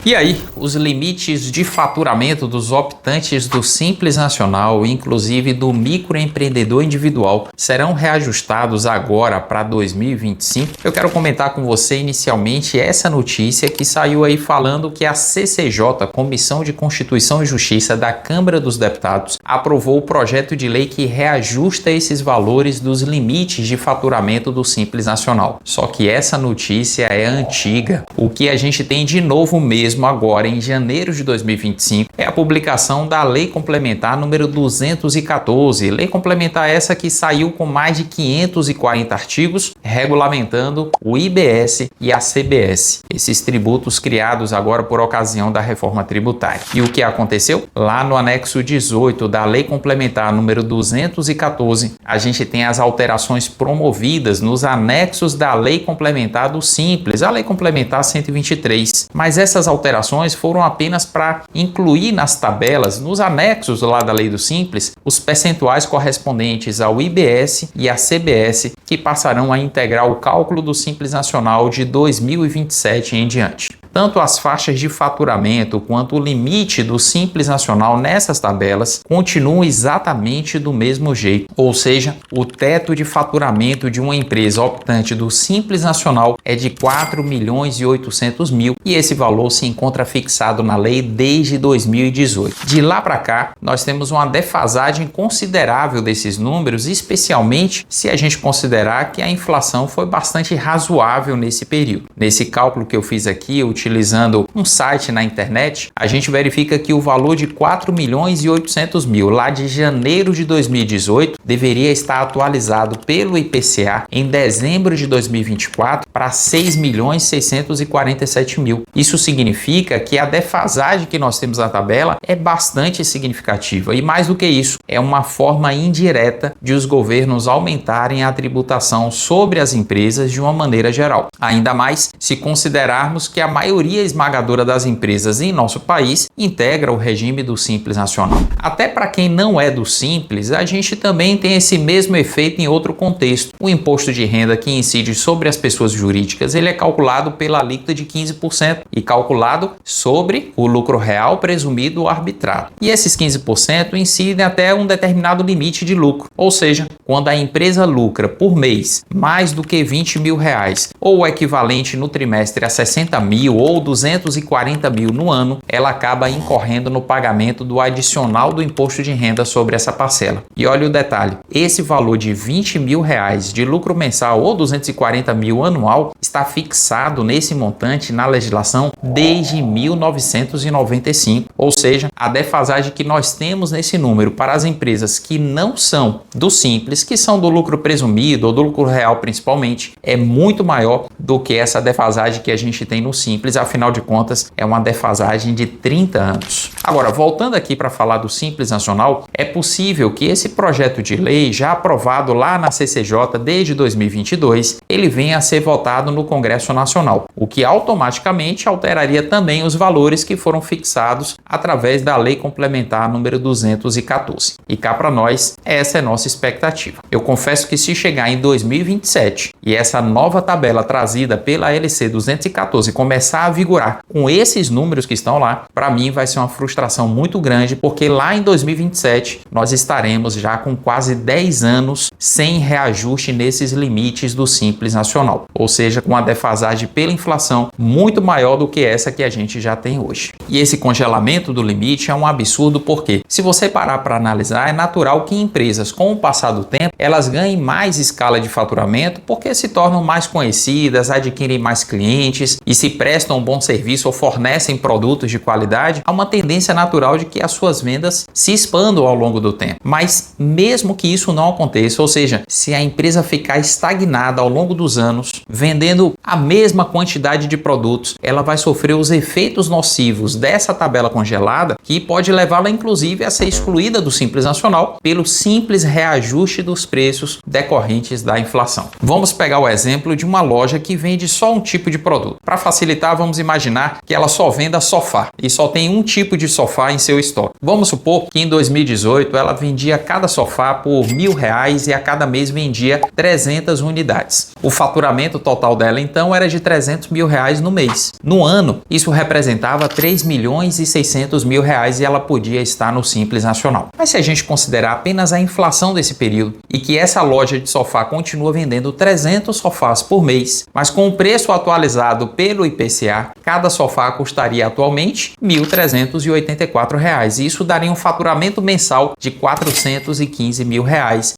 E aí, os limites de faturamento dos optantes do Simples Nacional, inclusive do microempreendedor individual, serão reajustados agora para 2025? Eu quero comentar com você inicialmente essa notícia que saiu aí falando que a CCJ, Comissão de Constituição e Justiça da Câmara dos Deputados, aprovou o projeto de lei que reajusta esses valores dos limites de faturamento do Simples Nacional. Só que essa notícia é antiga. O que a gente tem de novo mesmo agora em janeiro de 2025 é a publicação da Lei Complementar número 214, lei complementar essa que saiu com mais de 540 artigos regulamentando o IBS e a CBS, esses tributos criados agora por ocasião da reforma tributária. E o que aconteceu? Lá no anexo 18 da Lei Complementar número 214, a gente tem as alterações promovidas nos anexos da Lei Complementar do Simples, a Lei Complementar 123, mas essas alterações foram apenas para incluir nas tabelas, nos anexos lá da Lei do Simples, os percentuais correspondentes ao IBS e à CBS que passarão a integrar o cálculo do Simples Nacional de 2027 em diante. Tanto as faixas de faturamento quanto o limite do Simples Nacional nessas tabelas continuam exatamente do mesmo jeito, ou seja, o teto de faturamento de uma empresa optante do Simples Nacional é de 4.800.000 e esse valor se encontra fixado na lei desde 2018. De lá para cá, nós temos uma defasagem considerável desses números, especialmente se a gente considerar que a inflação foi bastante razoável nesse período. Nesse cálculo que eu fiz aqui, utilizando um site na internet, a gente verifica que o valor de 4.800.000 lá de janeiro de 2018 deveria estar atualizado pelo IPCA em dezembro de 2024 para 6.647.000. Isso significa que a defasagem que nós temos na tabela é bastante significativa e, mais do que isso, é uma forma indireta de os governos aumentarem a tributação sobre as empresas de uma maneira geral. Ainda mais se considerarmos que a maioria esmagadora das empresas em nosso país integra o regime do Simples Nacional. Até para quem não é do Simples, a gente também tem esse mesmo efeito em outro contexto. O imposto de renda que incide sobre as pessoas jurídicas, ele é calculado pela alíquota de 15% e calculado sobre o lucro real presumido ou arbitrado. E esses 15% incidem até um determinado limite de lucro, ou seja, quando a empresa lucra por mês mais do que R$20.000 ou o equivalente no trimestre a 60.000 ou 240.000 no ano, ela acaba incorrendo no pagamento do adicional do imposto de renda sobre essa parcela. E olha o detalhe, esse valor de R$20.000 de lucro mensal ou 240.000 anual está fixado nesse montante na legislação desde 1995, ou seja, a defasagem que nós temos nesse número para as empresas que não são do Simples, que são do lucro presumido ou do lucro real principalmente, é muito maior do que essa defasagem que a gente tem no Simples, afinal de contas é uma defasagem de 30 anos. Agora, voltando aqui para falar do Simples Nacional, é possível que esse projeto de lei, já aprovado lá na CCJ desde 2022, ele venha a ser votado no Congresso Nacional, o que automaticamente alteraria também os valores que foram fixados através da Lei Complementar número 214. E cá para nós, essa é nossa expectativa. Eu confesso que se chegar em 2027 e essa nova tabela trazida pela LC 214 começar a vigorar com esses números que estão lá, para mim vai ser uma frustração muito grande, porque lá em 2027 nós estaremos já com quase 10 anos sem reajuste nesses limites do Simples Nacional, ou seja, com a defasagem pela inflação muito maior do que essa que a gente já tem hoje. E esse congelamento do limite é um absurdo porque, se você parar para analisar, é natural que empresas, com o passar do tempo, elas ganhem mais escala de faturamento porque se tornam mais conhecidas, adquirem mais clientes e se prestam um bom serviço ou fornecem produtos de qualidade, há uma tendência natural de que as suas vendas se expandam ao longo do tempo. Mas mesmo que isso não aconteça, ou seja, se a empresa ficar estagnada ao longo dos anos, vendendo a mesma quantidade de produtos, ela vai sofrer os efeitos nocivos dessa tabela congelada, que pode levá-la inclusive a ser excluída do Simples Nacional pelo simples reajuste dos preços decorrentes da inflação. Vamos pegar o exemplo de uma loja que vende só um tipo de produto. Para facilitar, vamos imaginar que ela só venda sofá e só tem um tipo de de sofá em seu estoque. Vamos supor que em 2018 ela vendia cada sofá por R$1.000 e a cada mês vendia 300 unidades. O faturamento total dela então era de R$300 mil no mês. No ano, isso representava R$3.600.000 e ela podia estar no Simples Nacional. Mas se a gente considerar apenas a inflação desse período e que essa loja de sofá continua vendendo 300 sofás por mês, mas com o preço atualizado pelo IPCA, cada sofá custaria atualmente R$1.384. Isso daria um faturamento mensal de R$415 mil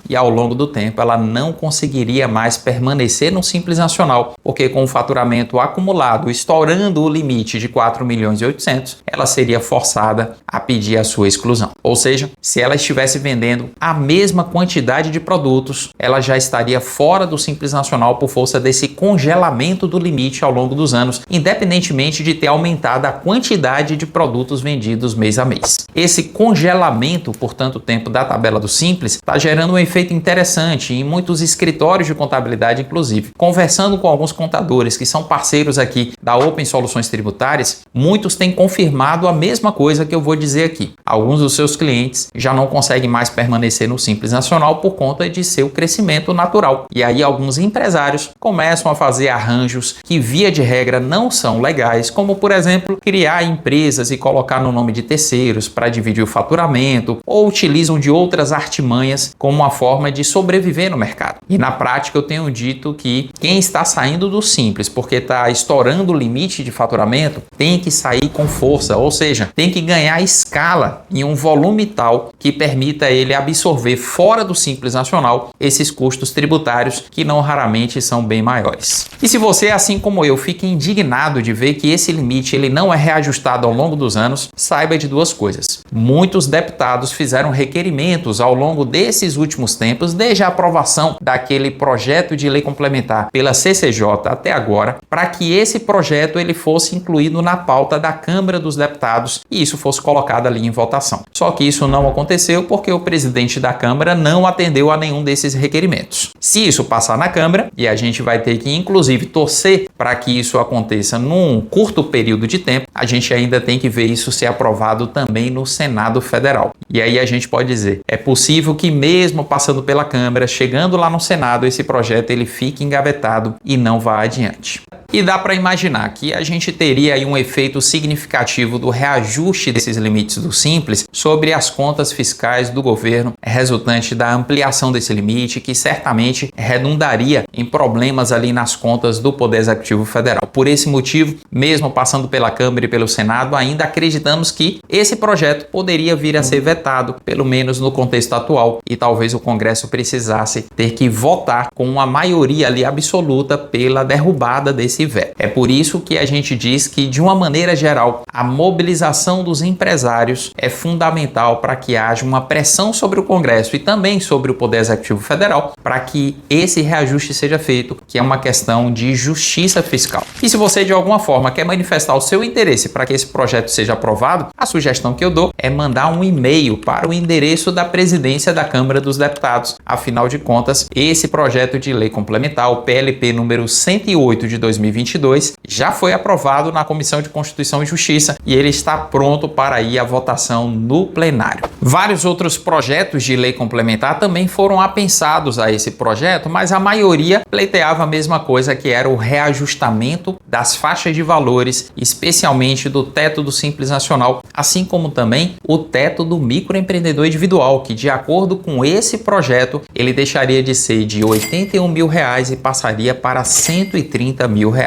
e ao longo do tempo ela não conseguiria mais permanecer no Simples Nacional, porque com o faturamento acumulado estourando o limite de 4.800.000, ela seria forçada a pedir a sua exclusão. Ou seja, se ela estivesse vendendo a mesma quantidade de produtos, ela já estaria fora do Simples Nacional por força desse congelamento do limite ao longo dos anos, independentemente de ter aumentado a quantidade de produtos vendidos mês a mês. Esse congelamento por tanto tempo da tabela do Simples está gerando um efeito interessante em muitos escritórios de contabilidade, inclusive. Conversando com alguns contadores que são parceiros aqui da Open Soluções Tributárias, muitos têm confirmado a mesma coisa que eu vou dizer aqui. Alguns dos seus clientes já não conseguem mais permanecer no Simples Nacional por conta de seu crescimento natural. E aí alguns empresários começam a fazer arranjos que, via de regra, não são legais, como, por exemplo, criar empresas e colocar no nome de terceiros para dividir o faturamento, ou utilizam de outras artimanhas como uma forma de sobreviver no mercado. E na prática eu tenho dito que quem está saindo do Simples porque está estourando o limite de faturamento tem que sair com força, ou seja, tem que ganhar escala em um volume tal que permita ele absorver fora do Simples Nacional esses custos tributários que não raramente são bem maiores. E se você, assim como eu, fica indignado de ver que esse limite ele não é reajustado ao longo dos anos, saiba de duas coisas. Muitos deputados fizeram requerimentos ao longo desses últimos tempos, desde a aprovação daquele projeto de lei complementar pela CCJ até agora, para que esse projeto ele fosse incluído na pauta da Câmara dos Deputados e isso fosse colocado ali em votação. Só que isso não aconteceu porque o presidente da Câmara não atendeu a nenhum desses requerimentos. Se isso passar na Câmara, e a gente vai ter que inclusive torcer para que isso aconteça num curto período de tempo, a gente ainda tem que ver isso ser aprovado também no Senado Federal. E aí a gente pode dizer, é possível que mesmo passando pela Câmara, chegando lá no Senado, esse projeto ele fique engavetado e não vá adiante. E dá para imaginar que a gente teria aí um efeito significativo do reajuste desses limites do Simples sobre as contas fiscais do governo, resultante da ampliação desse limite, que certamente redundaria em problemas ali nas contas do Poder Executivo Federal. Por esse motivo, mesmo passando pela Câmara e pelo Senado, ainda acreditamos que esse projeto poderia vir a ser vetado, pelo menos no contexto atual, e talvez o Congresso precisasse ter que votar com uma maioria ali absoluta pela derrubada desse veto. É por isso que a gente diz que, de uma maneira geral, a mobilização dos empresários é fundamental para que haja uma pressão sobre o Congresso e também sobre o Poder Executivo Federal para que esse reajuste seja feito, que é uma questão de justiça fiscal. E se você de alguma forma quer manifestar o seu interesse para que esse projeto seja aprovado, a sugestão que eu dou é mandar um e-mail para o endereço da presidência da Câmara dos Deputados. Afinal de contas, esse projeto de lei complementar, o PLP número 108 de 2022, já foi aprovado na Comissão de Constituição e Justiça e ele está pronto para ir à votação no plenário. Vários outros projetos de lei complementar também foram apensados a esse projeto, mas a maioria pleiteava a mesma coisa, que era o reajustamento das faixas de valores, especialmente do teto do Simples Nacional, assim como também o teto do microempreendedor individual, que de acordo com esse projeto, ele deixaria de ser de R$81 mil e passaria para R$130 mil.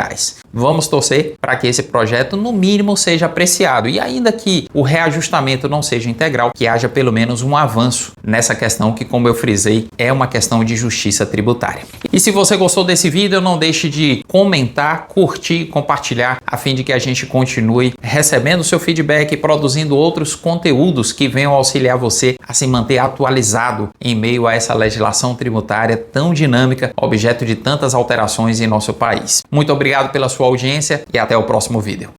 Vamos torcer para que esse projeto no mínimo seja apreciado e ainda que o reajustamento não seja integral, que haja pelo menos um avanço nessa questão que, como eu frisei, é uma questão de justiça tributária. E se você gostou desse vídeo, não deixe de comentar, curtir, compartilhar, a fim de que a gente continue recebendo seu feedback e produzindo outros conteúdos que venham auxiliar você a se manter atualizado em meio a essa legislação tributária tão dinâmica, objeto de tantas alterações em nosso país. Muito obrigado pela sua audiência e até o próximo vídeo.